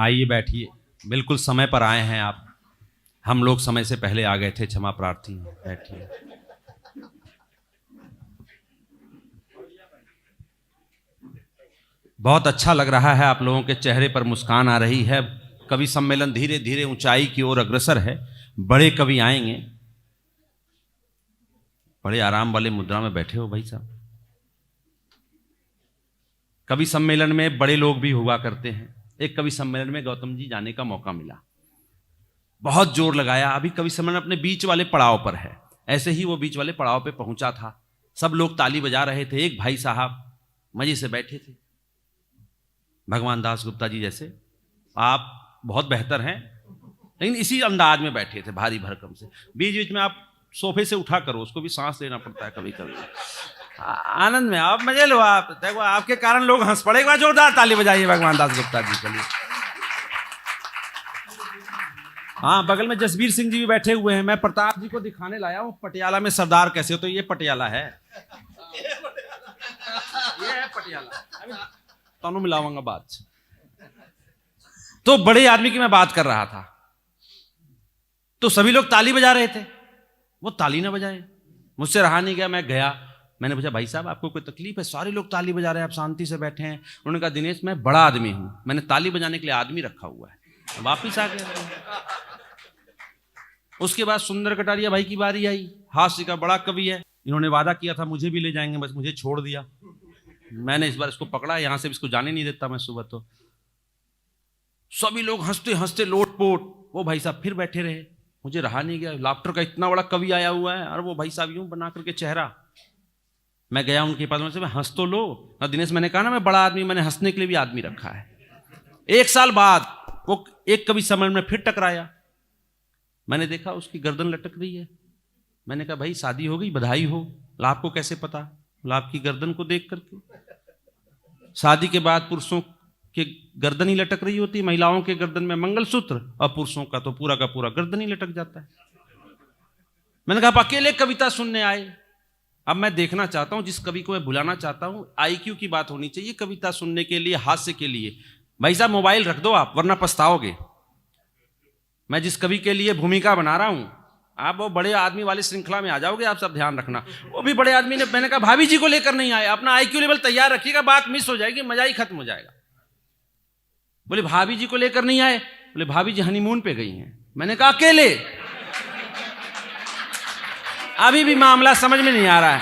आइए बैठिए, बिल्कुल समय पर आए हैं आप। हम लोग समय से पहले आ गए थे, क्षमा प्रार्थी हैं। बैठिए। बहुत अच्छा लग रहा है, आप लोगों के चेहरे पर मुस्कान आ रही है। कवि सम्मेलन धीरे धीरे ऊंचाई की ओर अग्रसर है। बड़े कवि आएंगे। बड़े आराम वाले मुद्रा में बैठे हो भाई साहब। कवि सम्मेलन में बड़े लोग भी हुआ करते हैं। एक कवि सम्मेलन में गौतम जी जाने का मौका मिला, बहुत जोर लगाया। अभी कवि सम्मेलन अपने बीच वाले पड़ाव पर है। ऐसे ही वो बीच वाले पड़ाव पे पहुंचा था, सब लोग ताली बजा रहे थे। एक भाई साहब मजे से बैठे थे, भगवान दास गुप्ता जी जैसे। आप बहुत बेहतर हैं, लेकिन इसी अंदाज में बैठे थे, भारी भरकम से। बीच बीच में आप सोफे से उठा करो, उसको भी सांस लेना पड़ता है कभी कभी। आनंद में आप मजे लो। आप देखो, आपके कारण लोग हंस पड़े। एक बार जोरदार ताली बजाइए भगवान दास गुप्ता जी के लिए। हाँ, बगल में जसबीर सिंह जी भी बैठे हुए हैं। मैं प्रताप जी को दिखाने लाया हूँ पटियाला में सरदार कैसे हो। तो ये पटियाला है, ये है पटियाला। दोनों मिलाऊंगा बात। तो बड़े आदमी की मैं बात कर रहा था, तो सभी लोग ताली बजा रहे थे, वो ताली ना बजाए। मुझसे रहा नहीं गया, मैं गया। मैंने पूछा, भाई साहब आपको कोई तकलीफ है? सारे लोग ताली बजा रहे हैं, आप शांति से बैठे हैं। उन्होंने कहा, दिनेश मैं बड़ा आदमी हूं, मैंने ताली बजाने के लिए आदमी रखा हुआ है। वापिस आ गए। उसके बाद सुंदर कटारिया भाई की बारी आई। हास्य का बड़ा कवि है। इन्होंने वादा किया था मुझे भी ले जाएंगे, बस मुझे छोड़ दिया। मैंने इस बार इसको पकड़ा, यहां से इसको जाने नहीं देता मैं सुबह। तो सभी लोग हंसते हंसते लोटपोट। वो भाई साहब फिर बैठे रहे, मुझे रहा नहीं गया। लाफ्टर का इतना बड़ा कवि आया हुआ है, और वो भाई साहब यूं बना करके चेहरा। मैं गया उनके पास, में हंस तो लो ना दिनेश। मैंने कहा ना मैं बड़ा आदमी, मैंने हंसने के लिए भी आदमी रखा है। एक साल बाद वो एक कवि सम्मेलन में फिर टकराया। मैंने देखा उसकी गर्दन लटक रही है। मैंने कहा, भाई शादी हो गई, बधाई हो। लाभ को कैसे पता? लाभ की गर्दन को देख करके। शादी के बाद पुरुषों के गर्दन ही लटक रही होती, महिलाओं के गर्दन में मंगलसूत्र, और पुरुषों का तो पूरा का पूरा गर्दन ही लटक जाता है। मैंने कहा, आप अकेले कविता सुनने आए? अब मैं देखना चाहता हूं, जिस कवि को मैं बुलाना चाहता हूं, आईक्यू की बात होनी चाहिए कविता सुनने के लिए, हास्य के लिए। भाई साहब मोबाइल रख दो आप, वरना पछताओगे। मैं जिस कवि के लिए भूमिका बना रहा हूं, आप वो बड़े आदमी वाली श्रृंखला में आ जाओगे। आप सब ध्यान रखना। वो भी बड़े आदमी ने, मैंने कहा भाभी जी को लेकर नहीं आए, अपना आईक्यू लेवल तैयार रखिएगा, बात मिस हो जाएगी, मजा ही खत्म हो जाएगा। बोले भाभी जी को लेकर नहीं आए? बोले भाभी जी हनीमून पे गई हैं। मैंने कहा अकेले? अभी भी मामला समझ में नहीं आ रहा है।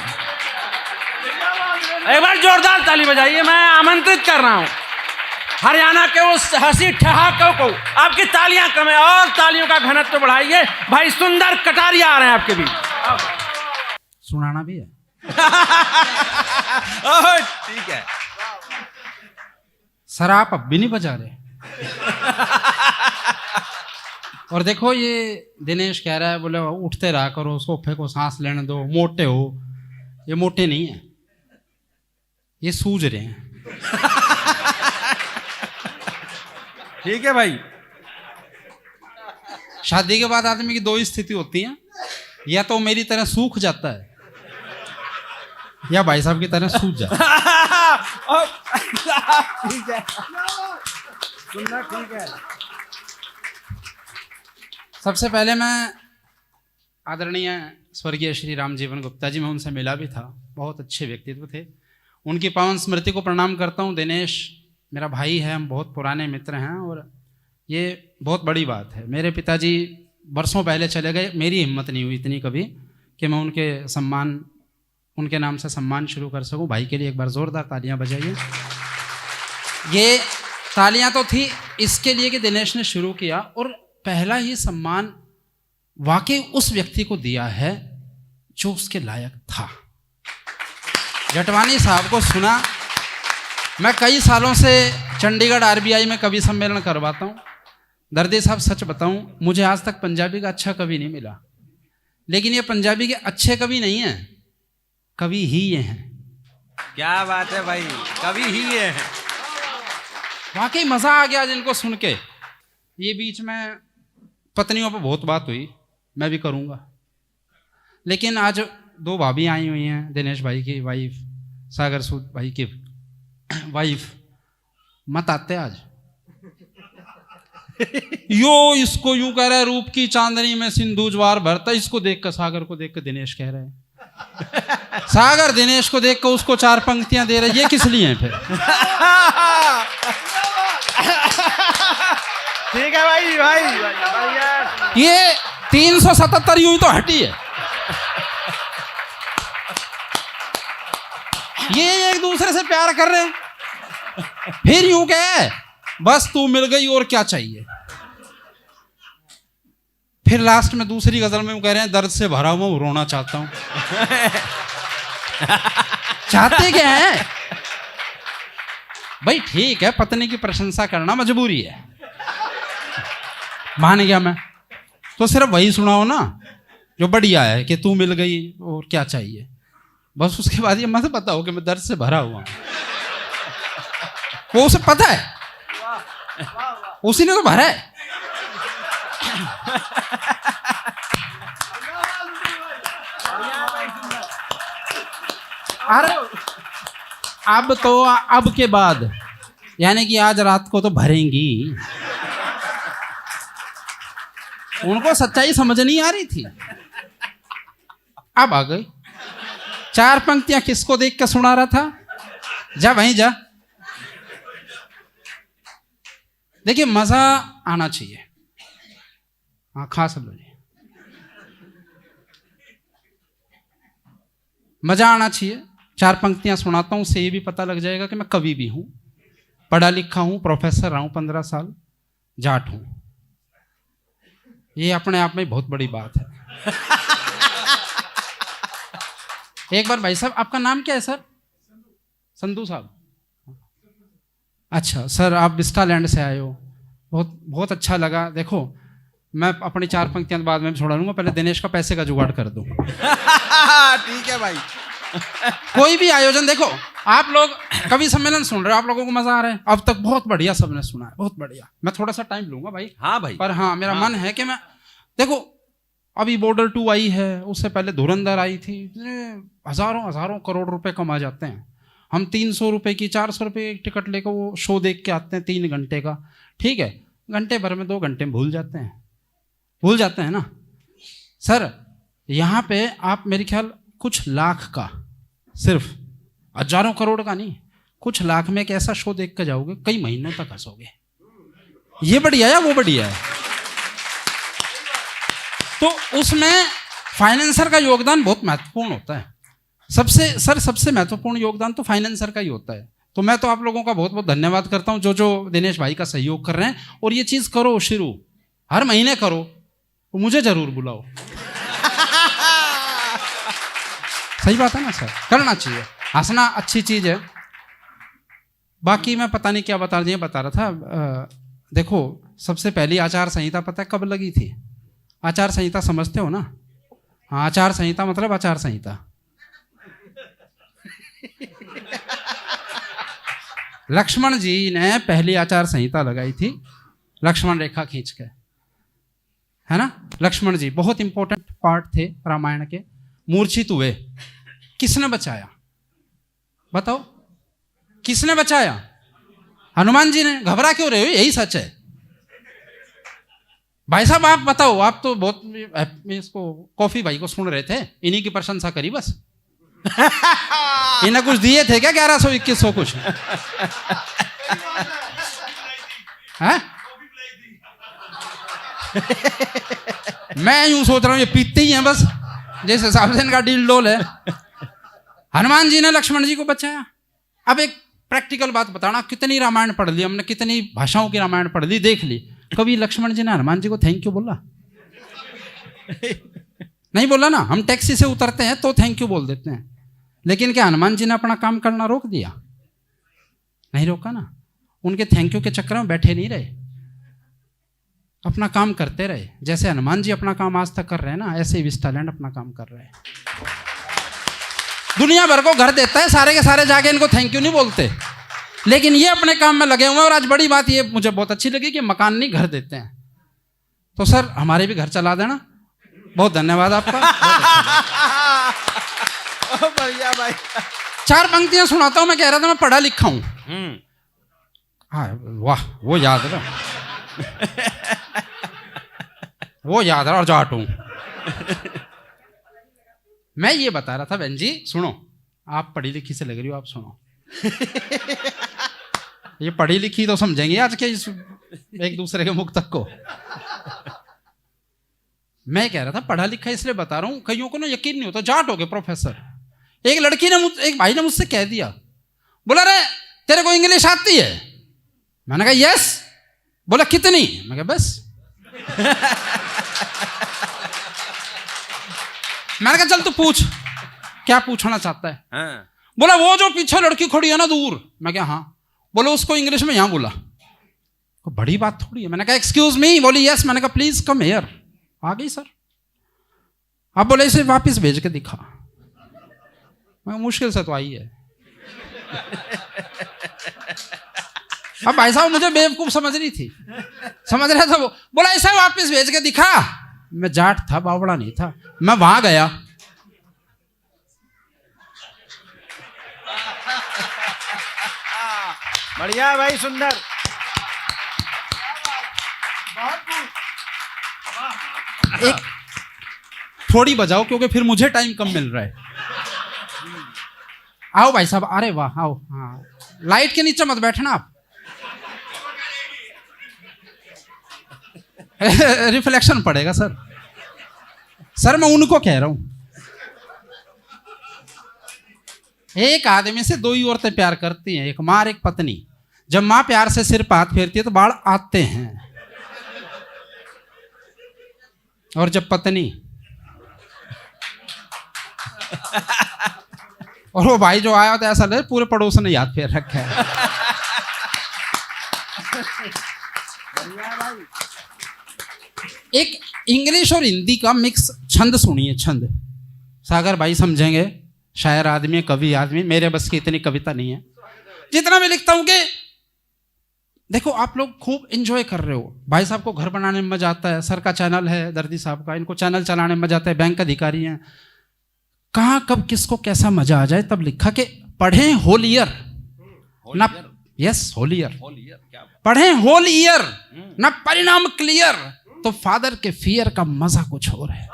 एक बार जोरदार ताली बजाइए। मैं आमंत्रित कर रहा हूं हरियाणा के उस हंसी ठहाकों को, आपकी तालियां कम है, और तालियों का घनत्व तो बढ़ाइए। भाई सुंदर कटारिया आ रहे हैं आपके बीच। सुनाना भी है। ठीक है सर, आप अब भी नहीं बजा रहे। और देखो, ये दिनेश कह रहा है, बोले उठते रहा करो, सोफे को सांस लेने दो, मोटे हो। ये मोटे नहीं है, ये सूझ रहे हैं। ठीक है भाई। शादी के बाद आदमी की दो ही स्थिति होती है, या तो मेरी तरह सूख जाता है, या भाई साहब की तरह सूझ जाता है। ठीक है, सुनना ठीक है। सबसे पहले मैं आदरणीय स्वर्गीय श्री रामजीवन गुप्ता जी, मैं उनसे मिला भी था, बहुत अच्छे व्यक्तित्व थे। उनकी पावन स्मृति को प्रणाम करता हूँ। दिनेश मेरा भाई है, हम बहुत पुराने मित्र हैं, और ये बहुत बड़ी बात है। मेरे पिताजी वर्षों पहले चले गए, मेरी हिम्मत नहीं हुई इतनी कभी कि मैं उनके नाम से सम्मान शुरू कर सकूं। भाई के लिए एक बार जोरदार तालियां बजाइए। ये तालियां तो थी इसके लिए कि दिनेश ने शुरू किया, और पहला ही सम्मान वाकई उस व्यक्ति को दिया है जो उसके लायक था। जटवानी साहब को सुना। मैं कई सालों से चंडीगढ़ आरबीआई में कवि सम्मेलन करवाता हूँ। दर्दी साहब सच बताऊं, मुझे आज तक पंजाबी का अच्छा कवि नहीं मिला, लेकिन ये पंजाबी के अच्छे कवि नहीं हैं, कवि ही ये हैं। क्या बात है भाई, कवि ही ये हैं। वाकई मजा आ गया जिनको सुन के। ये बीच में पत्नियों पर बहुत बात हुई, मैं भी करूंगा, लेकिन आज दो भाभी आई हुई हैं, दिनेश भाई की वाइफ, सागर सूद भाई की वाइफ। मत आते आज, यो इसको यूं कह रहा है, रूप की चांदनी में सिंधु ज्वार भरता। इसको देख कर, सागर को देख कर दिनेश कह रहे हैं। सागर दिनेश को देख कर उसको 4 पंक्तियां दे रहे। ये किस लिए हैं फिर? ठीक है भाई भाई यार, ये 377 यूं ही तो हटी है। ये एक दूसरे से प्यार कर रहे हैं, फिर यूं कहे बस तू मिल गई और क्या चाहिए। फिर लास्ट में दूसरी गजल में वो कह रहे हैं, दर्द से भरा हुआ रोना चाहता हूं। चाहते क्या है भाई? ठीक है, पत्नी की प्रशंसा करना मजबूरी है, मान गया मैं। तो सिर्फ वही सुनाओ ना जो बढ़िया है, कि तू मिल गई और क्या चाहिए। बस उसके बाद ये मत पता हो कि मैं दर्द से भरा हुआ हूं। वो उसे पता है, उसी ने तो भरा है। अरे अब तो, अब के बाद यानी कि आज रात को तो भरेंगी। उनको सच्चाई समझ नहीं आ रही थी, अब आ गई। 4 पंक्तियां किसको देख के सुना रहा था? जा वहीं जा। देखिए, मजा आना चाहिए। हाँ, खास लो जी। मजा आना चाहिए। 4 पंक्तियां सुनाता हूं, उससे ये भी पता लग जाएगा कि मैं कवि भी हूं, पढ़ा लिखा हूं, प्रोफेसर रहा हूं 15 साल, जाट हूं। ये अपने आप में बहुत बड़ी बात है। एक बार भाई साहब, आपका नाम क्या है सर? संधू साहब। अच्छा सर, आप बिस्टा लैंड से आए हो, बहुत बहुत अच्छा लगा। देखो, मैं अपनी 4 पंक्तियां बाद में छोड़ा लूंगा, पहले दिनेश का पैसे का जुगाड़ कर दूं। ठीक है भाई। कोई भी आयोजन, देखो आप लोग कवि सम्मेलन सुन रहे हो, आप लोगों को मजा आ रहा है, अब तक बहुत बढ़िया सबने सुना है, बहुत बढ़िया। मैं थोड़ा सा टाइम लूंगा भाई। हाँ भाई, पर हाँ, मेरा मन है कि मैं, देखो अभी बॉर्डर 2 आई है, उससे पहले धुरंधर आई थी। हजारों हजारों करोड़ रुपए कमा जाते हैं। हम 300 रुपए की, 400 रुपए की टिकट लेकर वो शो देख के आते हैं 3 घंटे का। ठीक है, घंटे भर में 2 घंटे में भूल जाते हैं ना सर। यहाँ पे आप मेरे ख्याल कुछ लाख का, सिर्फ हजारों करोड़ का नहीं, कुछ लाख में एक ऐसा शो देख कर जाओगे, कई महीनों तक हंसोगे। ये बढ़िया है, वो बढ़िया है। तो उसमें फाइनेंसर का योगदान बहुत महत्वपूर्ण होता है। सबसे महत्वपूर्ण योगदान तो फाइनेंसर का ही होता है। तो मैं तो आप लोगों का बहुत बहुत धन्यवाद करता हूं, जो दिनेश भाई का सहयोग कर रहे हैं। और ये चीज करो, शुरू हर महीने करो, तो मुझे जरूर बुलाओ। सही बात है ना सर, करना चाहिए। हंसना अच्छी चीज है। बाकी मैं पता नहीं क्या बता रहा था। देखो, सबसे पहली आचार संहिता पता है कब लगी थी? आचार संहिता समझते हो ना? हाँ, आचार संहिता मतलब आचार संहिता। लक्ष्मण जी ने पहली आचार संहिता लगाई थी, लक्ष्मण रेखा खींच के, है ना? लक्ष्मण जी बहुत इंपॉर्टेंट पार्ट थे रामायण के। मूर्छित हुए, किसने बचाया? बताओ, किसने बचाया? हनुमान जी ने। घबरा क्यों रहे हो? यही सच है भाई साहब। आप बताओ, आप तो बहुत इसको कॉफी भाई को सुन रहे थे, इन्हीं की प्रशंसा करी बस। इन्हें कुछ दिए थे क्या? 1100-2100 कुछ है? मैं यूं सोच रहा हूं ये पीते ही हैं बस, जैसे हिसाब से इनका डील डोल है। हनुमान जी ने लक्ष्मण जी को बचाया। अब एक प्रैक्टिकल बात बताना, कितनी रामायण पढ़ ली हमने, कितनी भाषाओं की रामायण पढ़ ली, देख ली, कभी लक्ष्मण जी ने हनुमान जी को थैंक यू बोला? नहीं बोला ना। हम टैक्सी से उतरते हैं तो थैंक यू बोल देते हैं, लेकिन क्या हनुमान जी ने अपना काम करना रोक दिया? नहीं रोका ना। उनके थैंक यू के चक्कर में बैठे नहीं रहे, अपना काम करते रहे। जैसे हनुमान जी अपना काम आज तक कर रहे हैं ना, ऐसे ही विस्टा लैंड अपना काम कर रहे हैं। दुनिया भर को घर देता है, सारे के सारे जाके इनको थैंक यू नहीं बोलते, लेकिन ये अपने काम में लगे हुए हैं। और आज बड़ी बात ये मुझे बहुत अच्छी लगी कि मकान नहीं घर देते हैं। तो सर हमारे भी घर चला देना। बहुत धन्यवाद आपका। बढ़िया भाई। 4 पंक्तियां सुनाता हूं। मैं कह रहा था मैं पढ़ा लिखा हूं। हाँ, वाह, वो याद है ना। वो याद रहा और जाट हूं। मैं ये बता रहा था बहन जी, सुनो, आप पढ़ी लिखी से लग रही हो, आप सुनो। ये पढ़ी लिखी तो समझेंगे आज के इस एक दूसरे के मुख तक को। मैं कह रहा था पढ़ा लिखा इसलिए बता रहा हूं, कईयों को ना यकीन नहीं होता, जाट हो गए प्रोफेसर। एक लड़की ने एक भाई ने मुझसे कह दिया, बोला रे तेरे को इंग्लिश आती है? मैंने कहा यस। बोला कितनी? मैं कहा बस। मैंने कहा चल तू पूछ, क्या पूछना चाहता है? हाँ। बोला वो जो पीछे लड़की खड़ी है ना दूर। मैं क्या? हाँ। बोलो उसको इंग्लिश में यहां बोला। बड़ी बात थोड़ी है। मैंने कहा एक्सक्यूज मी। बोली यस। मैंने कहा प्लीज कम हियर। आ गई सर। अब बोले इसे वापस भेज के दिखा। मैं मुश्किल से तो आई है। अब भाई साहब मुझे बेवकूफ समझ रही थी, समझ रहा था वो। बोला इसे वापस भेज के दिखा। मैं जाट था, बावड़ा नहीं था। मैं वहां गया, बढ़िया भाई, सुंदर। एक थोड़ी बजाओ क्योंकि फिर मुझे टाइम कम मिल रहा है। आओ भाई साहब, अरे वाह आओ। हाँ, लाइट के नीचे मत बैठना आप। रिफ्लेक्शन पड़ेगा सर। सर मैं उनको कह रहा हूं, एक आदमी से दो ही औरतें प्यार करती हैं, एक मां और एक पत्नी। जब मां प्यार से सिर पे हाथ फेरती है तो बाढ़ आते हैं, और जब पत्नी और वो भाई जो आया था ऐसा लगे पूरे पड़ोस ने याद फेर रखा है। एक इंग्लिश और हिंदी का मिक्स छंद सुनिए, छंद। सागर भाई समझेंगे, शायर आदमी, कवि आदमी, मेरे बस की इतनी कविता नहीं है। जितना मैं लिखता हूं कि देखो आप लोग खूब एंजॉय कर रहे हो। भाई साहब को घर बनाने में मजा आता है, सर का चैनल है दर्दी साहब का, इनको चैनल चलाने में मजा आता है, बैंक अधिकारी हैं। कहाँ कब किसको कैसा मजा आ जाए तब लिखा कि पढ़ें होल ईयर ना, यस होल ईयर, पढ़ें होल ईयर ना परिणाम क्लियर, तो फादर के फियर का मजा कुछ और है।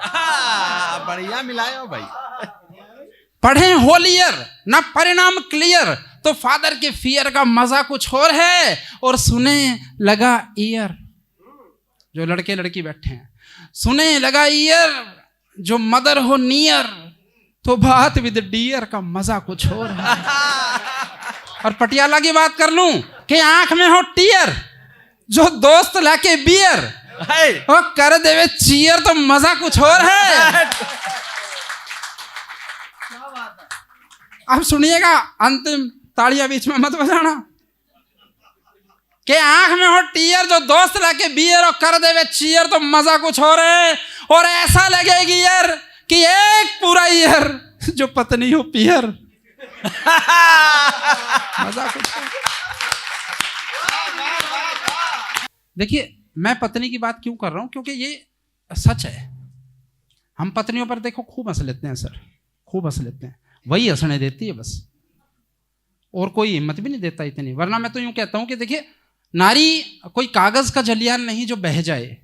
बढ़िया मिलाया भाई। पढ़ें होल ईयर ना परिणाम क्लियर, तो फादर के फियर का मजा कुछ और है। और सुने लगा ईयर, जो लड़के लड़की बैठे हैं, सुने लगा ईयर, जो मदर हो नियर, तो बात विद डियर का मजा कुछ और है। और पटियाला की बात कर लूं कि आंख में हो टीयर, जो दोस्त लाके बियर, वो कर देवे चीयर, तो मजा कुछ और है। अब सुनिएगा, अंतिम तालियां बीच में मत बजाना। कि आंख में हो टीयर, जो दोस्त लाके बियर, और कर देवे चीयर, तो मजा कुछ और है। और ऐसा लगेगी यार कि एक पूरा ईयर, जो पत्नी हो पियर, मजा कुछ है। देखिए मैं पत्नी की बात क्यों कर रहा हूं, क्योंकि ये सच है। हम पत्नियों पर देखो खूब हंस लेते हैं सर, खूब हंस लेते हैं, वही हंसने देती है बस, और कोई हिम्मत भी नहीं देता इतनी। वरना मैं तो यूं कहता हूं कि देखिए, नारी कोई कागज का जलियान नहीं जो बह जाए,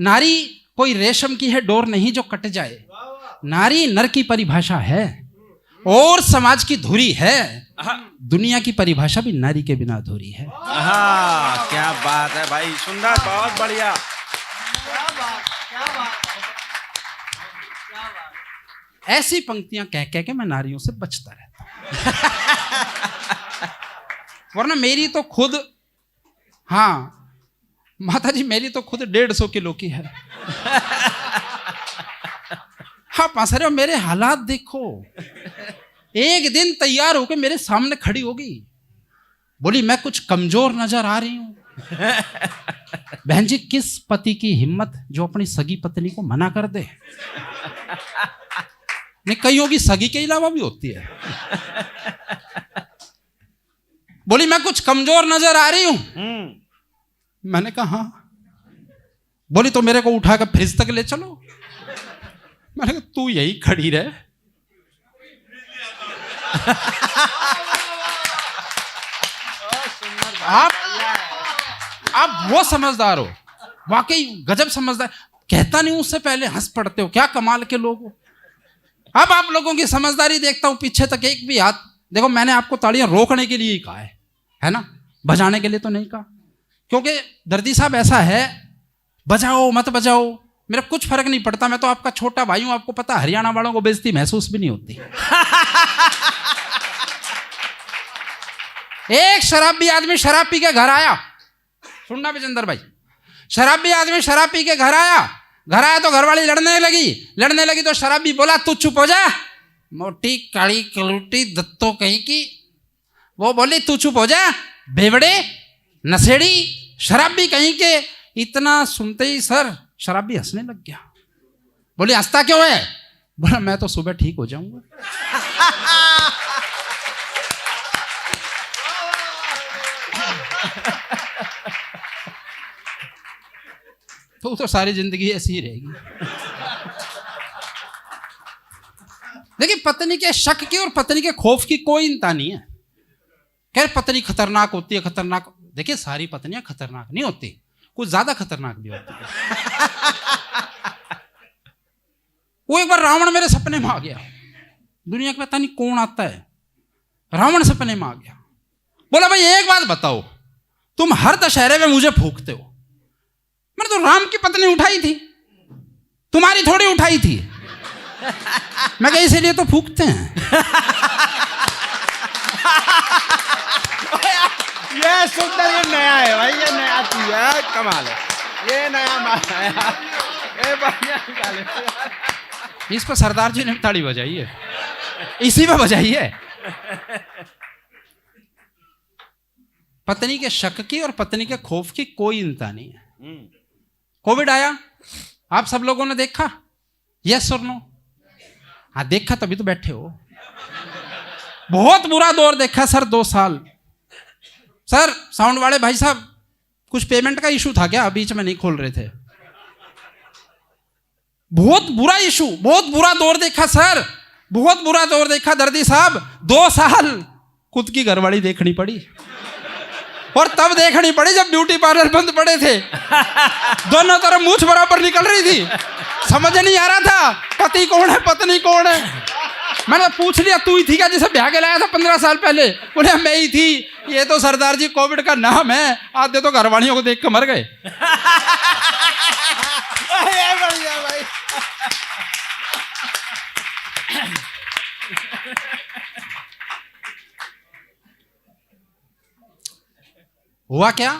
नारी कोई रेशम की है डोर नहीं जो कट जाए। नारी नर की परिभाषा है और समाज की धुरी है। दुनिया की परिभाषा भी नारी के बिना अधूरी है। क्या बात है भाई, सुंदर, बहुत बढ़िया। ऐसी पंक्तियां कह कह के मैं नारियों से बचता रहता हूं। वरना मेरी तो खुद, हाँ माता जी, मेरी तो खुद 150 किलो की है। हाँ पास रहे हो, मेरे हालात देखो। एक दिन तैयार होकर मेरे सामने खड़ी होगी, बोली मैं कुछ कमजोर नजर आ रही हूं। बहन जी, किस पति की हिम्मत जो अपनी सगी पत्नी को मना कर दे। नहीं, कईयों की सगी के अलावा भी होती है। बोली मैं कुछ कमजोर नजर आ रही हूं। मैंने कहा हाँ। बोली तो मेरे को उठाकर फ्रिज तक ले चलो। मैंने कहा तू यही खड़ी रहे। आप वो समझदार हो, वाकई गजब समझदार। कहता नहीं उससे पहले हंस पड़ते हो, क्या कमाल के लोग हो। अब आप लोगों की समझदारी देखता हूं, पीछे तक एक भी हाथ। देखो मैंने आपको तालियां रोकने के लिए ही कहा है ना, बजाने के लिए तो नहीं कहा। क्योंकि दर्दी साहब ऐसा है, बजाओ मत बजाओ मेरा कुछ फर्क नहीं पड़ता, मैं तो आपका छोटा भाई हूं। आपको पता हरियाणा वालों को बेइज्जती महसूस भी नहीं होती। एक शराबी आदमी शराब पी के घर आया, सुनना विजेंद्र भाई, शराबी आदमी शराब पी के घर आया तो घरवाली लड़ने लगी तो शराबी बोला तू चुप हो जा, मोटी काली कलूटी दत्तो कहीं की। वो बोली तू चुप हो जा बेवड़े नशेड़ी शराबी कहीं के। इतना सुनते ही सर शराबी हंसने लग गया। बोली हंसता क्यों है? बोला मैं तो सुबह ठीक हो जाऊंगा। तो सारी जिंदगी ऐसी ही रहेगी। देखिए पत्नी के शक की और पत्नी के खौफ की कोई इंता नहीं है। कह पत्नी खतरनाक होती है, खतरनाक। देखिए सारी पत्नियां खतरनाक नहीं होती, कुछ ज्यादा खतरनाक भी होती है। वो एक बार रावण मेरे सपने में आ गया। दुनिया का पता नहीं कौन आता है, रावण सपने में आ गया। बोला भाई एक बात बताओ, तुम हर दशहरे में मुझे फूकते हो। मैंने तो राम की पत्नी उठाई थी, तुम्हारी थोड़ी उठाई थी। मैं कहा इसीलिए तो फूकते हैं। ये सुंदर, ये नया है भाई, ये नया चीज है, कमाल है, ये नया माल है यार, ये बढ़िया निकाले। इस पर सरदार जी ने ताली बजाई है, इसी पे बजाई है। पत्नी के शक की और पत्नी के खौफ की कोई इंता नहीं है। कोविड आया, आप सब लोगों ने देखा, यस और नो? हाँ देखा तभी तो बैठे हो। बहुत बुरा दौर देखा सर, 2 साल। सर साउंड वाले भाई साहब, कुछ पेमेंट का इशू था क्या? बीच में नहीं खोल रहे थे। बहुत बुरा इशू, बहुत बुरा दौर देखा सर, बहुत बुरा दौर देखा दर्दी साहब। 2 साल खुद की घरवाली देखनी पड़ी, और तब देखनी पड़ी जब ब्यूटी पार्लर बंद पड़े थे। दोनों तरफ मूंछ बराबर निकल रही थी, समझ नहीं आ रहा था पति कौन है पत्नी कौन है। मैंने पूछ लिया तू ही थी क्या जिसे ब्याह के लाया था 15 साल पहले? बोले मैं ही थी। ये तो सरदार जी कोविड का नाम है, आधे तो घरवालियों को देख के मर गए। बढ़िया भाई। हुआ क्या,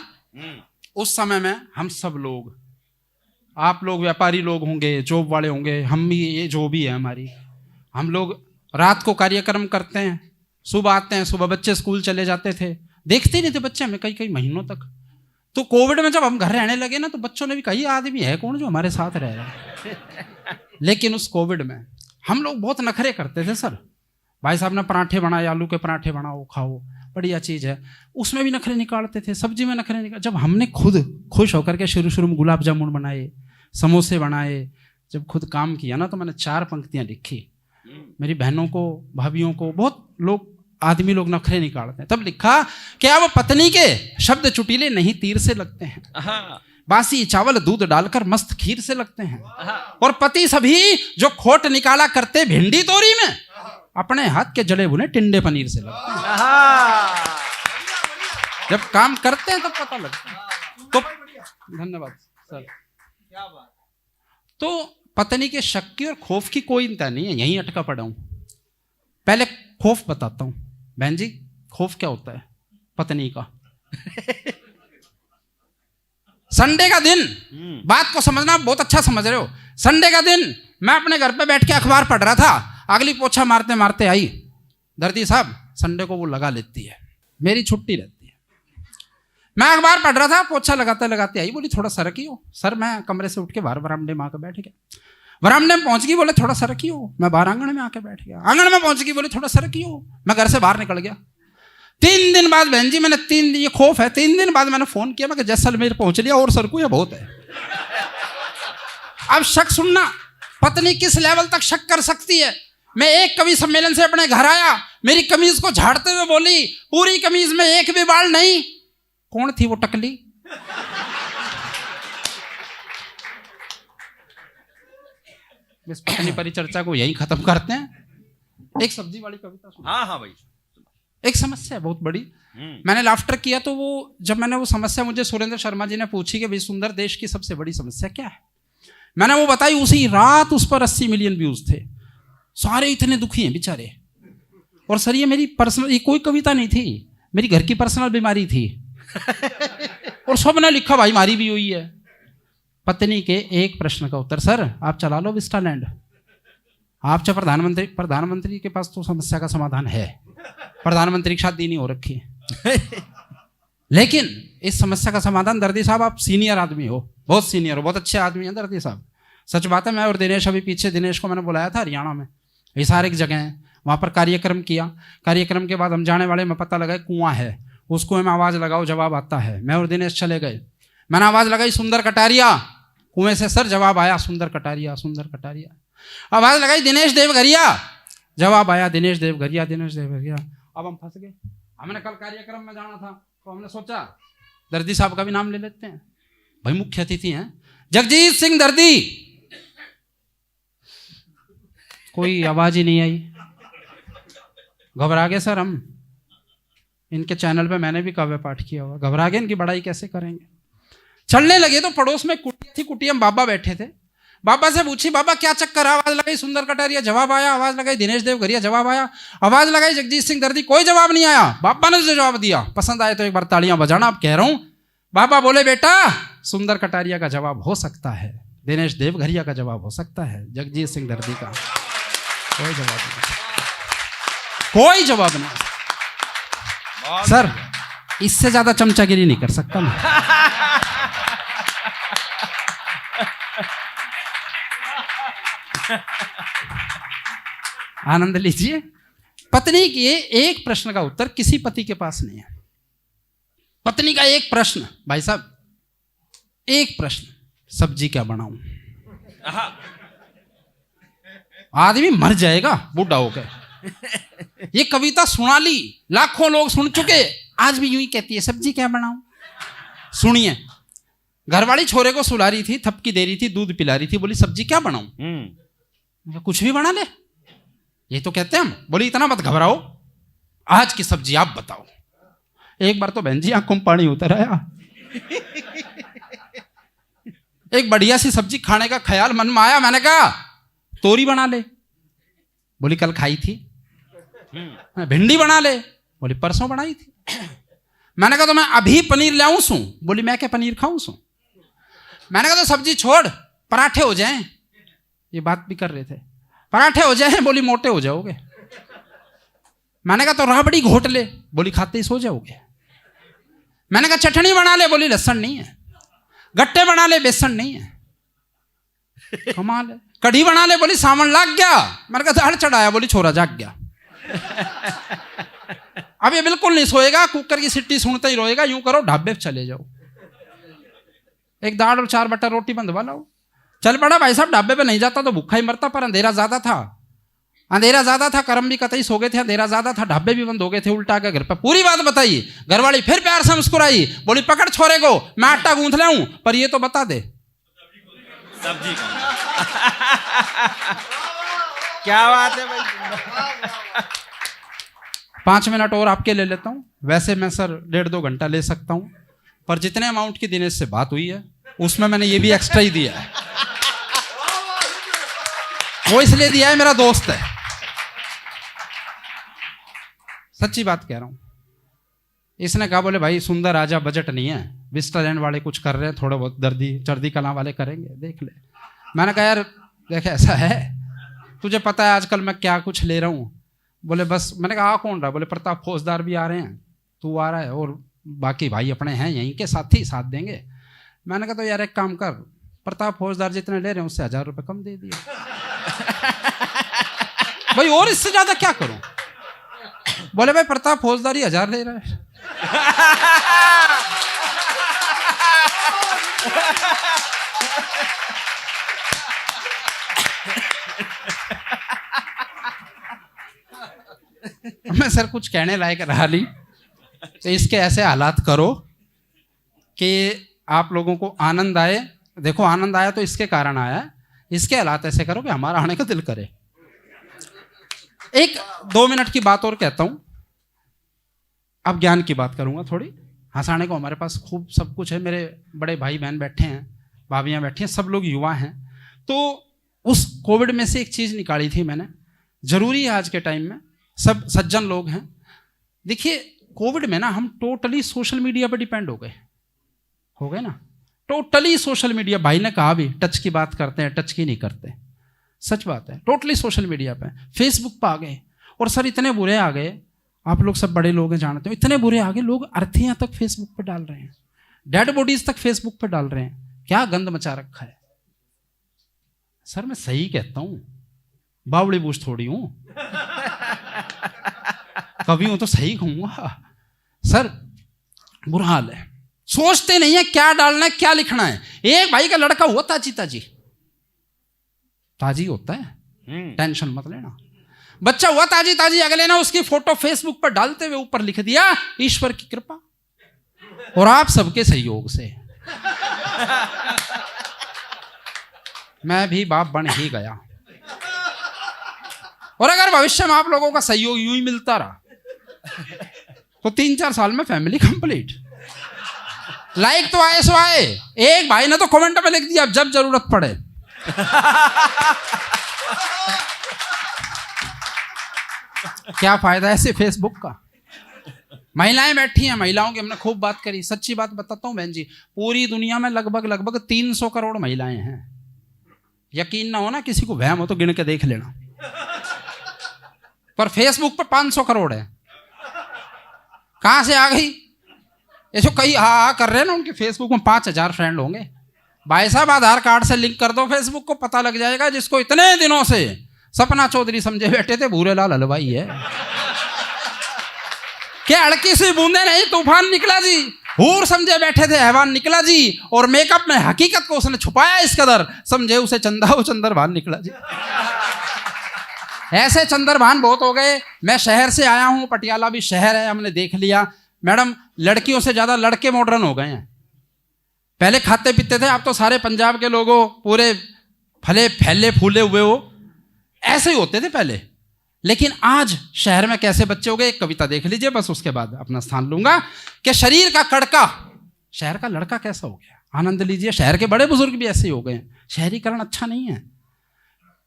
उस समय में हम सब लोग, आप लोग व्यापारी लोग होंगे, जॉब वाले होंगे, हम भी, ये जो भी है हमारी, हम लोग रात को कार्यक्रम करते हैं, सुबह आते हैं, सुबह बच्चे स्कूल चले जाते थे, देखते नहीं थे बच्चे हमें कई महीनों तक। तो कोविड में जब हम घर रहने लगे ना, तो बच्चों ने भी कहा ये आदमी है कौन जो हमारे साथ रह रहा है। लेकिन उस कोविड में हम लोग बहुत नखरे करते थे सर। भाई साहब ने पराठे बनाए, आलू के पराठे बनाओ खाओ, बढ़िया चीज़ है, उसमें भी नखरे निकालते थे, सब्जी में नखरे निकाल। जब हमने खुद खुश होकर के शुरू में गुलाब जामुन बनाए, समोसे बनाए, जब खुद काम किया ना, तो मैंने 4 पंक्तियां लिखी। मेरी बहनों को, भाभीियों को, बहुत लोग, आदमी लोग नखरे निकालते हैं। तब लिखा कि अब पत्नी के शब्द चुटीले नहीं तीर से लगते हैं, बासी चावल दूध डालकर मस्त खीर से लगते हैं, और पति सभी जो खोट निकाला करते भिंडी तोरी में, अपने हाथ के जड़े भुने टिंडे पनीर से लगते हैं। जब काम करते हैं तब पता लगता है। तो धन्यवाद सर। तो पत्नी के शक की और खौफ की कोई इंतहा नहीं है, यहीं अटका पड़ा हूं। पहले खौफ बताता हूं। बहन जी खौफ क्या होता है पत्नी का? संडे का दिन, बात को समझना, बहुत अच्छा समझ रहे हो। संडे का दिन मैं अपने घर पे बैठ के अखबार पढ़ रहा था, अगली पोछा मारते मारते आई, दर्दी साहब संडे को वो लगा लेती है, मेरी छुट्टी रहती है। मैं अखबार पढ़ रहा था, पोछा लगाते लगाते आई, बोली थोड़ा सरकियो। सर मैं कमरे से उठ के बाहर बरामदे में आकर बैठ गया। बरामदे में पहुंच गई, बोले थोड़ा सरकियो। मैं बाहर आंगन में आके बैठ गया। आंगन में पहुंच गई, बोले थोड़ा सरकियो। मैं घर से बाहर निकल गया। 3 दिन बाद बहन जी मैंने, 3 दिन, ये खौफ है, 3 दिन बाद मैंने फोन किया, मैं जैसलमेर पहुंच लिया और सरकू या बहुत है। अब शक सुनना, पत्नी किस लेवल तक शक कर सकती है। मैं एक कवि सम्मेलन से अपने घर आया, मेरी कमीज को झाड़ते हुए बोली, पूरी कमीज में एक भी बाल नहीं। कौन थी वो टकली? इस पत्नी परिचर्चा को यही खत्म करते हैं। एक सब्जी वाली कविता सुनो। हाँ हाँ भाई। एक समस्या है बहुत बड़ी। मैंने लाफ्टर किया तो वो जब मैंने वो समस्या मुझे सुरेंद्र शर्मा जी ने पूछी कि भाई सुंदर देश की सबसे बड़ी समस्या क्या है, मैंने वो बताई, उसी रात उस पर 80 मिलियन व्यूज थे। सारे इतने दुखी हैं बेचारे। और सर ये मेरी पर्सनल, ये कोई कविता नहीं थी, मेरी घर की पर्सनल बीमारी थी। और सबने लिखा भाई मारी भी हुई है। पत्नी के एक प्रश्न का उत्तर, सर आप चला लो विस्टालैंड, आप चाहे प्रधानमंत्री के पास तो समस्या का समाधान है, प्रधानमंत्री की शादी नहीं हो रखी लेकिन इस समस्या का समाधान, दर्दी साहब आप सीनियर आदमी हो, बहुत सीनियर हो, बहुत अच्छे आदमी हैं दर्दी साहब। सच बात है, मैं और दिनेश अभी पीछे, दिनेश को मैंने बुलाया था हरियाणा में, हिसार एक जगह है, वहाँ पर कार्यक्रम किया। कार्यक्रम के बाद हम जाने वाले में पता लगा कुआं है, उस कुएं में आवाज़ लगाओ जवाब आता है। मैं और दिनेश चले गए, मैंने आवाज़ लगाई सुंदर कटारिया, कुएं से सर जवाब आया सुंदर कटारिया, सुंदर कटारिया। आवाज़ लगाई दिनेश देवघरिया, जवाब आया दिनेश देवघरिया, दिनेश देवघरिया। अब हम फंस गए। हमने कल कार्यक्रम में जाना था तो हमने सोचा दर्दी साहब का भी नाम ले लेते हैं, भाई मुख्य अतिथि हैं जगजीत सिंह दर्दी। कोई आवाज ही नहीं आई, घबरा गए सर हम। इनके चैनल पे मैंने भी काव्य पाठ किया हुआ, घबरा गए, इनकी बड़ाई कैसे करेंगे। चलने लगे तो पड़ोस में कुटिया थी, कुटिया में बाबा बैठे थे। बाबा से पूछी, बाबा क्या चक्कर, आवाज लगाई सुंदर कटारिया, जवाब आया, आवाज लगाई दिनेश देवघरिया, जवाब आया, आवाज लगाई जगजीत सिंह दर्दी, कोई जवाब नहीं आया। बाबा ने जो जवाब दिया, पसंद आए तो एक बार तालियां बजाना, अब कह रहा हूं। बाबा बोले, बेटा सुंदर कटारिया का जवाब हो सकता है, दिनेश देवघरिया का जवाब हो सकता है, जगजीत सिंह दर्दी का कोई जवाब नहीं, कोई जवाब नहीं। सर इससे ज्यादा चमचागिरी नहीं कर सकता मैं। आनंद लीजिए। पत्नी के एक प्रश्न का उत्तर किसी पति के पास नहीं है। पत्नी का एक प्रश्न, भाई साहब एक प्रश्न, सब्जी क्या बनाऊं। आदमी मर जाएगा बूढ़ा होकर। ये कविता सुना ली, लाखों लोग सुन चुके, आज भी यूं ही कहती है सब्जी क्या बनाऊं। सुनिए, घरवाली छोरे को सुला रही थी, थपकी दे रही थी, दूध पिला रही थी, बोली सब्जी क्या बनाऊं। कुछ भी बना ले, ये तो कहते हैं हम। बोली इतना मत घबराओ, आज की सब्जी आप बताओ। एक बार तो बहन जी आंखों में पानी उतर आया। एक बढ़िया सी सब्जी खाने का ख्याल मन में आया, मैंने कहा तोरी बना ले। बोली कल खाई थी। भिंडी बना ले। बोली परसों बनाई थी। मैंने कहा तो मैं अभी पनीर ले आऊं सू। बोली मैं क्या पनीर खाऊं सू। मैंने कहा तो सब्जी छोड़, पराठे हो जाएं। ये बात भी कर रहे थे, पराठे हो जाएं। बोली मोटे हो जाओगे। मैंने कहा तो राबड़ी घोट ले। बोली खाते ही सो जाओगे। मैंने कहा चटनी बना ले। बोली लहसुन नहीं है। गट्टे बना ले, बेसन नहीं है। कमाल है। कढ़ी बना ले। बोली सावन लाग गया। मैंने कहा दाल चढ़ाया। बोली छोरा जाग गया। अब ये बिल्कुल नहीं सोएगा, कुकर की सीटी सुनते ही रोएगा। यूं करो ढाबे पे चले जाओ, एक दाल और 4 बटर रोटी बंधवा लाओ। चल पड़ा भाई साहब, ढाबे पे नहीं जाता तो भूखा ही मरता, पर अंधेरा ज्यादा था। अंधेरा ज्यादा था, कर्म भी कतई सो गए थे, अंधेरा ज्यादा था, ढाबे भी बंद हो गए थे। उल्टा के घर पर पूरी बात बताई। घरवाली फिर प्यार से मुस्कुराई। बोली पकड़ छोरे को, मैं आटा गूंथ लाऊं, पर ये तो बता दे सब्जी क्या बात है भाई। 5 मिनट और आपके ले लेता हूं। वैसे मैं सर 1.5-2 घंटा ले सकता हूं, पर जितने अमाउंट की दिनेश से बात हुई है उसमें मैंने ये भी एक्स्ट्रा ही दिया है। वो इसलिए दिया है, मेरा दोस्त है, सच्ची बात कह रहा हूं। इसने कहा बोले भाई सुंदर आजा, बजट नहीं है, विस्टालैंड वाले कुछ कर रहे हैं, थोड़ा बहुत दर्दी चर्दी कला वाले करेंगे, देख ले। मैंने कहा यार देख ऐसा है, तुझे पता है आजकल मैं क्या कुछ ले रहा हूं। बोले बस। मैंने कहा कौन रहा। बोले प्रताप फौजदार भी आ रहे हैं, तू आ रहा है, और बाकी भाई अपने हैं यहीं के साथी, साथ देंगे। मैंने कहा तो यार एक काम कर, प्रताप फौजदार जितने ले रहे हैं उससे 1000 रुपये कम दे दिए। भाई और इससे ज्यादा क्या करूं। बोले भाई प्रताप फौजदार ही 1000 ले रहा है। मैं सर कुछ कहने लायक रहा नहीं, तो इसके ऐसे हालात करो कि आप लोगों को आनंद आए। देखो आनंद आया तो इसके कारण आया है, इसके हालात ऐसे करो कि हमारा आने का दिल करे। एक 2 मिनट की बात और कहता हूं, अब ज्ञान की बात करूंगा थोड़ी। हंसाने को हमारे पास खूब सब कुछ है, मेरे बड़े भाई बहन बैठे हैं, भाभियां बैठी हैं, सब लोग युवा हैं। तो उस कोविड में से एक चीज निकाली थी मैंने, जरूरी है आज के टाइम में, सब सज्जन लोग हैं। देखिए कोविड में ना हम टोटली सोशल मीडिया पर डिपेंड हो गए ना, टोटली सोशल मीडिया। भाई ने कहा भी टच की बात करते हैं, टच की नहीं करते, सच बात है। टोटली सोशल मीडिया पे, फेसबुक पे आ गए। और सर इतने बुरे आ गए, आप लोग सब बड़े लोग हैं जानते हो, इतने बुरे आ गए, लोग अर्थियां तक फेसबुक पे डाल रहे हैं, डेड बॉडीज तक फेसबुक पे डाल रहे हैं। क्या गंद मचा रखा है। सर मैं सही कहता हूं, बावड़ी बूझ थोड़ी हूं, कभी हूं तो सही कहूंगा। सर बुरा हाल है, सोचते नहीं है क्या डालना है क्या लिखना है। एक भाई का लड़का हुआ ताजी होता है, टेंशन मत लेना। बच्चा हुआ ताजी, अगले ना उसकी फोटो फेसबुक पर डालते हुए ऊपर लिख दिया ईश्वर की कृपा और आप सबके सहयोग से मैं भी बाप बन ही गया। और अगर भविष्य में आप लोगों का सहयोग यूं ही मिलता रहा तो 3-4 साल में फैमिली कंप्लीट। लाइक तो आए सो आए, एक भाई ने तो कमेंट में लिख दिया जब जरूरत पड़े। क्या फायदा है ऐसे फेसबुक का। महिलाएं बैठी हैं, महिलाओं की हमने खूब बात करी। सच्ची बात बताता हूं बहन जी, पूरी दुनिया में लगभग 300 करोड़ महिलाएं हैं। यकीन ना हो ना, किसी को वहम हो तो गिन के देख लेना। पर फेसबुक पर 500 करोड़ है। कहां से आ गई? ये जो कई हाँ कर रहे हैं ना, उनके फेसबुक में 5000 फ्रेंड होंगे। भाई साहब आधार कार्ड से लिंक कर दो फेसबुक को, पता लग जाएगा जिसको इतने दिनों से सपना चौधरी समझे बैठे थे, भूरेलाल हलवाई है। क्या हड़की सी बूंदे नहीं, तूफान निकला जी। हूर समझे बैठे थे, हैवान निकला जी। और मेकअप में हकीकत को उसने छुपाया इस कदर, समझे उसे चंदा, वो चंद्रभान निकला जी। ऐसे चंद्रभान बहुत हो गए। मैं शहर से आया हूं, पटियाला भी शहर है, हमने देख लिया। मैडम लड़कियों से ज्यादा लड़के मॉडर्न हो गए हैं। पहले खाते पीते थे, अब तो सारे पंजाब के लोगों पूरे फले फैले फूले हुए हो, ऐसे ही होते थे पहले। लेकिन आज शहर में कैसे बच्चे हो गए, एक कविता देख लीजिए बस, उसके बाद अपना स्थान लूंगा। कि शरीर का कड़का शहर का लड़का कैसा हो गया, आनंद लीजिए। शहर के बड़े बुजुर्ग भी ऐसे ही हो गए हैं। शहरीकरण अच्छा नहीं है।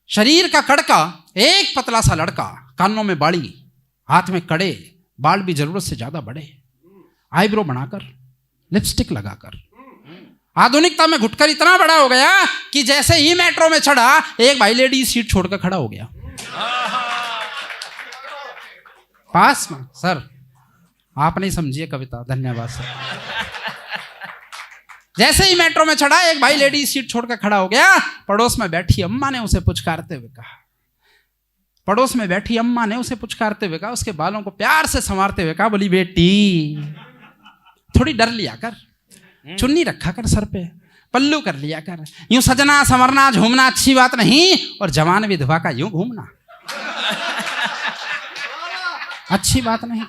शरीर का कड़का, एक पतला सा लड़का, कानों में बाड़ी, हाथ में कड़े, बाल भी जरूरत से ज्यादा बड़े, आईब्रो बनाकर, लिपस्टिक लगाकर, आधुनिकता में घुटकर इतना बड़ा हो गया कि जैसे ही मेट्रो में चढ़ा एक भाई लेडीज सीट छोड़कर खड़ा हो गया पास में। सर आप नहीं समझिए कविता, धन्यवाद सर। जैसे ही मेट्रो में चढ़ा एक भाई लेडीज सीट छोड़कर खड़ा हो गया। पड़ोस में बैठी अम्मा ने उसे पुचकारते हुए कहा, पड़ोस में बैठी अम्मा ने उसे पुचकारते हुए कहा, उसके बालों को प्यार से संवारते हुए कहा, बोली बेटी थोड़ी डर लिया कर, चुन्नी रखा कर सर पे, पल्लू कर लिया कर। यूं सजना संवरना झूमना अच्छी बात नहीं, और जवान विधवा का यूं घूमना अच्छी बात नहीं।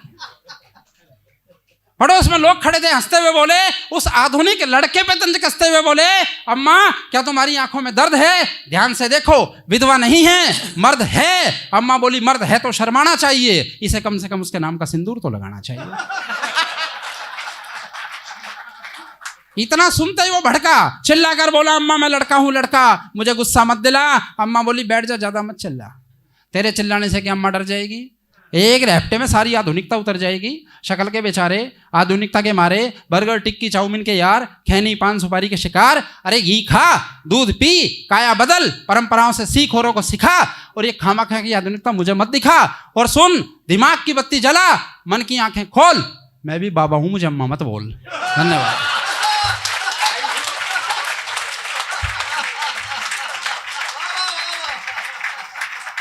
पड़ोस में लोग खड़े थे, हंसते हुए बोले, उस आधुनिक लड़के पे तंज कसते हुए बोले, अम्मा क्या तुम्हारी आंखों में दर्द है? ध्यान से देखो, विधवा नहीं है, मर्द है। अम्मा बोली, मर्द है तो शर्माना चाहिए, इसे कम से कम उसके नाम का सिंदूर तो लगाना चाहिए। इतना सुनते ही वो भड़का, चिल्लाकर बोला, अम्मा मैं लड़का हूं, लड़का, मुझे गुस्सा मत दिला। अम्मा बोली, बैठ जा, ज्यादा मत चिल्ला, तेरे चिल्लाने से क्या अम्मा डर जाएगी? एक हफ्ते में सारी आधुनिकता उतर जाएगी। शक्ल के बेचारे आधुनिकता के मारे बर्गर टिक्की चाउमीन के यार, खैनी पान सुपारी के शिकार। अरे घी खा, दूध पी, काया बदल, परंपराओं से सीख, औरों को सिखा, और ये खामा खा की आधुनिकता मुझे मत दिखा। और सुन, दिमाग की बत्ती जला, मन की आंखें खोल, मैं भी बाबा हूं, मुझे अम्मा मत बोल। धन्यवाद।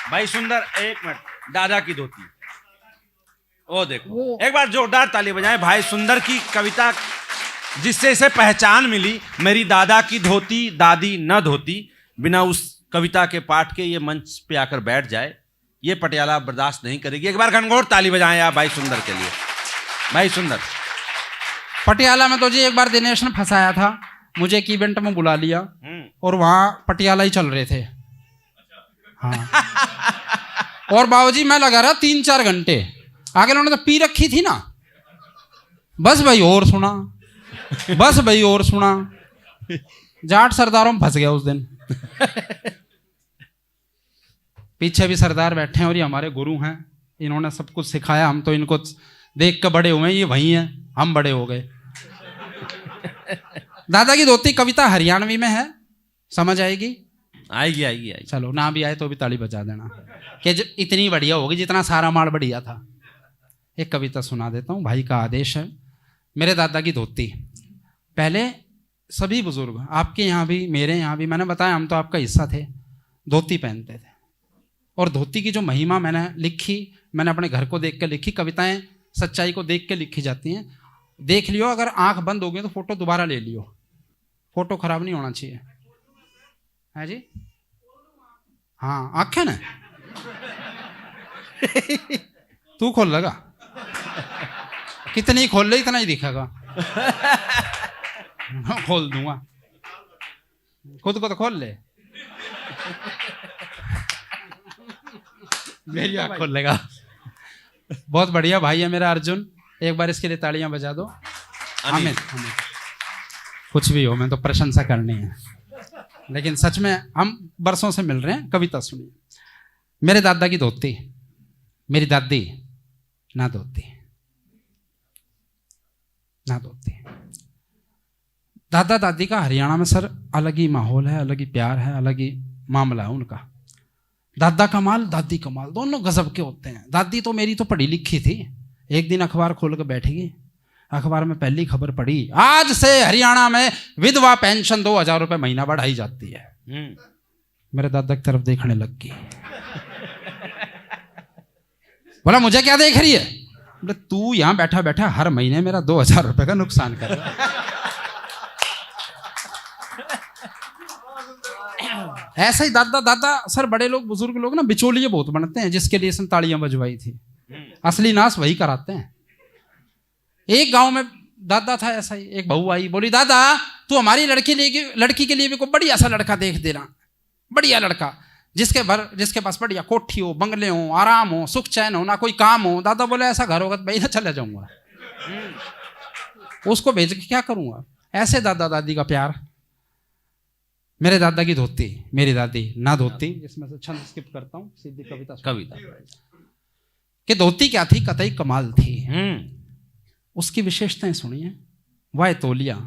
भाई सुंदर, एक मिनट, दादा की धोती, ओ देखो, एक बार जोरदार ताली बजाएं भाई सुंदर की कविता, जिससे इसे पहचान मिली। मेरी दादा की धोती, दादी न धोती। बिना उस कविता के पाठ के ये मंच पे आकर बैठ जाए, ये पटियाला बर्दाश्त नहीं करेगी। एक बार घनघोर ताली बजाएं आप भाई सुंदर के लिए। भाई सुंदर पटियाला में तो जी एक बार दिनेश ने फंसाया था, मुझे एक इवेंट में बुला लिया और वहां पटियाला ही चल रहे थे। हाँ। और बाबूजी मैं लगा रहा 3-4 घंटे, आगे उन्होंने तो पी रखी थी ना, बस भाई और सुना, बस भाई और सुना। जाट सरदारों में फंस गया उस दिन। पीछे भी सरदार बैठे हैं और ये हमारे गुरु हैं, इन्होंने सब कुछ सिखाया, हम तो इनको देख कर बड़े हुए हैं, ये वही हैं, हम बड़े हो गए। दादा की धोती कविता हरियाणवी में है, समझ आएगी? आएगी आएगी आएगी। चलो ना भी आए तो भी ताली बजा देना कि इतनी बढ़िया होगी जितना सारा माल बढ़िया था। एक कविता सुना देता हूँ, भाई का आदेश है। मेरे दादा की धोती, पहले सभी बुजुर्ग आपके यहाँ भी मेरे यहाँ भी, मैंने बताया हम तो आपका हिस्सा थे, धोती पहनते थे। और धोती की जो महिमा मैंने लिखी, मैंने अपने घर को देख के लिखी। कविताएं सच्चाई को देख के लिखी जाती हैं। देख लियो, अगर आंख बंद हो गई तो फोटो दोबारा ले लियो, फोटो खराब नहीं होना चाहिए, है जी? हाँ आंखें ना तू खोल लगा, कितनी खोल ले इतना ही दिखेगा। खोल दूंगा, खुद को तो खोल ले, मेरी आंख खोल लेगा। बहुत बढ़िया भाई है मेरा अर्जुन, एक बार इसके लिए तालियां बजा दो। अमित कुछ भी हो, मैं तो प्रशंसा करनी है, लेकिन सच में हम बरसों से मिल रहे हैं। कविता सुनिए। मेरे दादा की धोती, मेरी दादी ना धोती ना धोती। दादा दादी का हरियाणा में सर अलग ही माहौल है, अलग ही प्यार है, अलग ही मामला है उनका। दादा कमाल दादी कमाल, दोनों गजब के होते हैं। दादी तो मेरी तो पढ़ी लिखी थी, एक दिन अखबार खोल कर बैठेगी, अखबार में पहली खबर पढ़ी, आज से हरियाणा में विधवा पेंशन 2000 रुपए महीना बढ़ाई जाती है। मेरे दादा की तरफ देखने लग गई, बोला मुझे क्या देख रही है? बोले तू यहां बैठा बैठा हर महीने मेरा 2000 रुपए का नुकसान कर रहा है। ऐसा ही दादा दादा सर, बड़े लोग बुजुर्ग लोग ना बिचौलिए बहुत बनते हैं, जिसके लिए इसने तालियां बजवाई थी, असली नाश वही कराते हैं। एक गांव में दादा था ऐसा ही, एक बहू आई, बोली दादा तू हमारी लड़की के लिए भी कोई बढ़िया सा लड़का देख देना, बढ़िया लड़का जिसके पास बढ़िया कोठी हो, बंगले हो, आराम हो, सुख चैन हो, ना कोई काम हो। दादा बोले ऐसा घर होगा तो मैं इधर चला जाऊंगा, उसको भेज के क्या करूंगा। ऐसे दादा दादी का प्यार। मेरे दादा की धोती, मेरी दादी ना धोती, जिसमें से छंद स्किप करता हूं, सीधी कविता कि धोती क्या थी, कतई कमाल थी। उसकी विशेषताएं सुनिए। वह तौलिया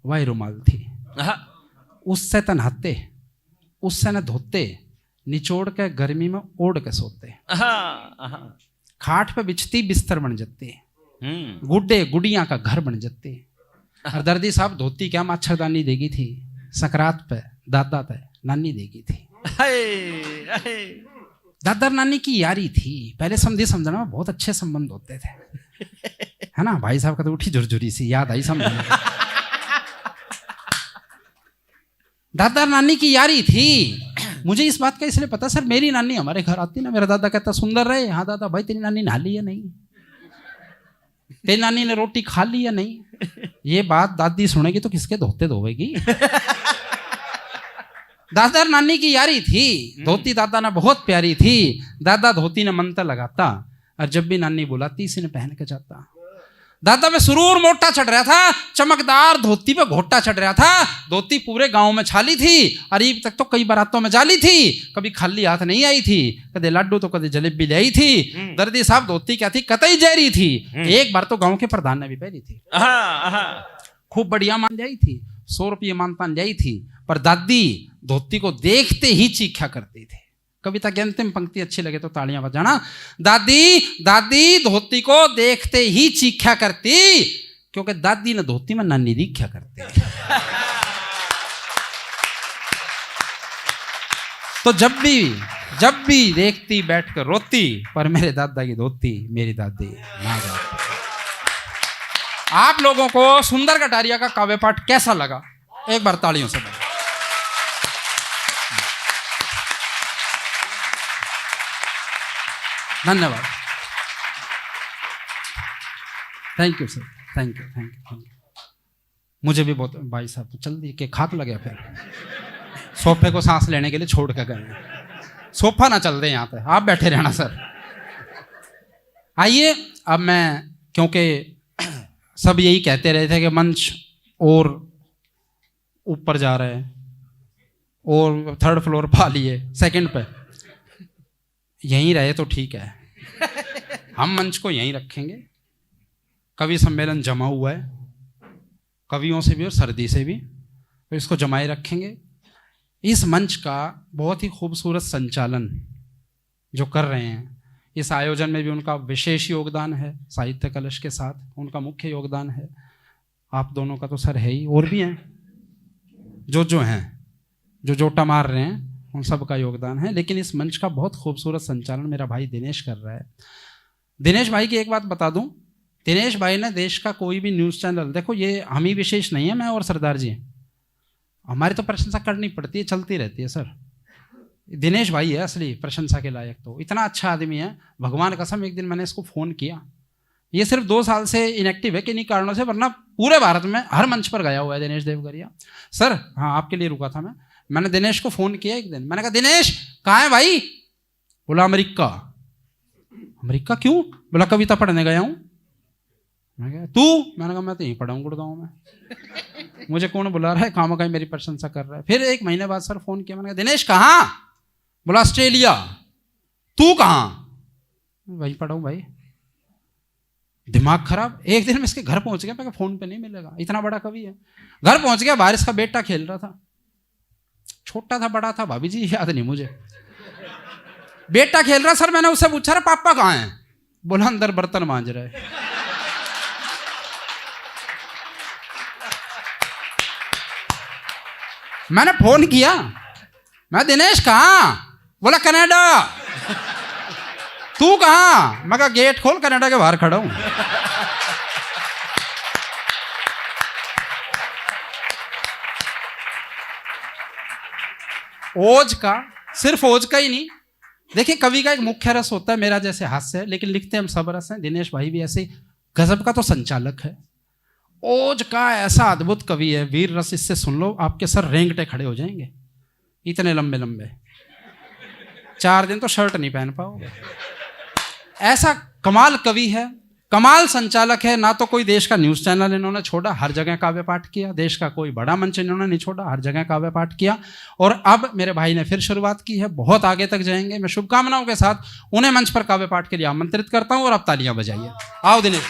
वह रुमाल थी, उससे त नहाते उससे न धोते, निचोड़ के गर्मी में ओढ़ के सोते, खाट पे बिछती बिस्तर बन जाते, गुड्डे गुड़िया का घर बन जाते। और दर्दी साहब धोती क्या मच्छरदानी देगी थी, सकरात पे दादा पे नानी देगी थी। दादा नानी की यारी थी, पहले समझी समझना में बहुत अच्छे संबंध होते थे, है ना? भाई साहब का तो उठी झुरझुरी सी याद आई समझ। दादा नानी की यारी थी। मुझे इस बात का इसलिए पता, सर मेरी नानी हमारे घर आती ना, मेरा दादा कहता सुंदर रहे। हाँ दादा, भाई तेरी नानी नहा ली या नहीं, तेरी नानी ने रोटी खा ली या नहीं। ये बात दादी सुनेगी तो किसके धोते धोएगी। दादा नानी की यारी थी, धोती दादा ने बहुत प्यारी थी। दादा धोती ने मंत्र लगाता और जब भी नानी बुलाती इसी ने पहन के जाता। दादा पे सुरूर मोटा चढ़ रहा था, चमकदार धोती पे घोटा चढ़ रहा था। धोती पूरे गांव में छाली थी, अरीब तक तो कई बारातों में जाली थी, कभी खाली हाथ नहीं आई थी, कदे लड्डू तो कदे जलेबी ले आई थी। दर्दी साहब धोती क्या थी, कतई जहरी थी। एक बार तो गांव के प्रधान ने भी पहनी थी, खूब बढ़िया मान जाई थी, 100 रुपये मानता जाई थी। पर दादी धोती को देखते ही चीखा करती थी। कविता की अंतिम पंक्ति अच्छी लगे तो तालियां बजाना। दादी दादी धोती को देखते ही चीखा करती, क्योंकि दादी ने धोती में नानी दीख्या करती। तो जब भी देखती बैठकर रोती, पर मेरे दादा की धोती मेरी दादी ना जाती। आप लोगों को सुंदर कटारिया का काव्य पाठ कैसा लगा, एक बार तालियों से बताओ। धन्यवाद, thank you sir, thank you. मुझे भी बहुत, भाई साहब तो चल दी के खाक लगे, फिर सोफे को सांस लेने के लिए छोड़ के गए। सोफा ना चल दे यहाँ पे, आप बैठे रहना सर। आइए अब मैं, क्योंकि सब यही कहते रहे थे कि मंच और ऊपर जा रहे हैं और 3rd फ्लोर पा लिए, 2nd पे यहीं रहे तो ठीक है। हम मंच को यहीं रखेंगे। कवि सम्मेलन जमा हुआ है, कवियों से भी और सर्दी से भी, तो इसको जमाए रखेंगे। इस मंच का बहुत ही खूबसूरत संचालन जो कर रहे हैं, इस आयोजन में भी उनका विशेष योगदान है, साहित्य कलश के साथ उनका मुख्य योगदान है। आप दोनों का तो सर है ही, और भी हैं जो हैं, जो जोटा मार रहे हैं, उन सब का योगदान है। लेकिन इस मंच का बहुत खूबसूरत संचालन मेरा भाई दिनेश कर रहा है। दिनेश भाई की एक बात बता दूं, दिनेश भाई ने देश का कोई भी न्यूज़ चैनल, देखो ये हम ही विशेष नहीं है, मैं और सरदार जी हैं, हमारी तो प्रशंसा करनी पड़ती है, चलती रहती है सर। दिनेश भाई है असली प्रशंसा के लायक, तो इतना अच्छा आदमी है, भगवान कसम। एक दिन मैंने इसको फ़ोन किया, ये सिर्फ 2 साल से इनएक्टिव है किन्हीं कारणों से, वरना पूरे भारत में हर मंच पर गया हुआ है दिनेश देवगरिया सर। हाँ, आपके लिए रुका था मैंने दिनेश को फ़ोन किया एक दिन, मैंने कहा दिनेश कहाँ है भाई? बोला अमेरिका। अमेरिका क्यों? बोला कविता पढ़ने गया हूँ। मैं कहा तू? मैंने कहा मैं तो यहीं पढ़ा हूँ गुड़गांव में, मुझे कौन बुला रहा है, खामा खाई मेरी प्रशंसा कर रहा है। फिर 1 महीने बाद सर फ़ोन किया, मैंने कहा दिनेश कहाँ? बोला ऑस्ट्रेलिया। तू कहाँ? वहीं पढ़ा हूँ भाई। दिमाग खराब। एक दिन मैं इसके घर पहुंच गया, मैं फ़ोन पे नहीं मिलेगा, इतना बड़ा कवि है। घर पहुंच गया, बारिश का बेटा खेल रहा था, छोटा था बड़ा था भाभी जी याद नहीं मुझे, बेटा खेल रहा। सर मैंने उससे पूछा पापा कहाँ हैं? बोला अंदर बर्तन मांज रहे। मैंने फोन किया, मैं दिनेश कहाँ? बोला कनाडा। तू कहाँ? मैं कहा गेट खोल, कनाडा के बाहर खड़ा हूं। ओज का, सिर्फ ओज का ही नहीं, देखिए कवि का एक मुख्य रस होता है, मेरा जैसे हास्य है, लेकिन लिखते हम सब रस हैं। दिनेश भाई भी ऐसे गजब का तो संचालक है। ओज का ऐसा अद्भुत कवि है, वीर रस, इससे सुन लो आपके सर रेंगटे खड़े हो जाएंगे, इतने लंबे लंबे, 4 दिन तो शर्ट नहीं पहन पाओगे। ऐसा कमाल कवि है, कमाल संचालक है। ना तो कोई देश का न्यूज़ चैनल इन्होंने छोड़ा, हर जगह काव्य पाठ किया। देश का कोई बड़ा मंच इन्होंने नहीं छोड़ा, हर जगह काव्य पाठ किया। और अब मेरे भाई ने फिर शुरुआत की है, बहुत आगे तक जाएंगे। मैं शुभकामनाओं के साथ उन्हें मंच पर काव्य पाठ के लिए आमंत्रित करता हूं, और अब तालियां बजाइए। आओ दिनेश।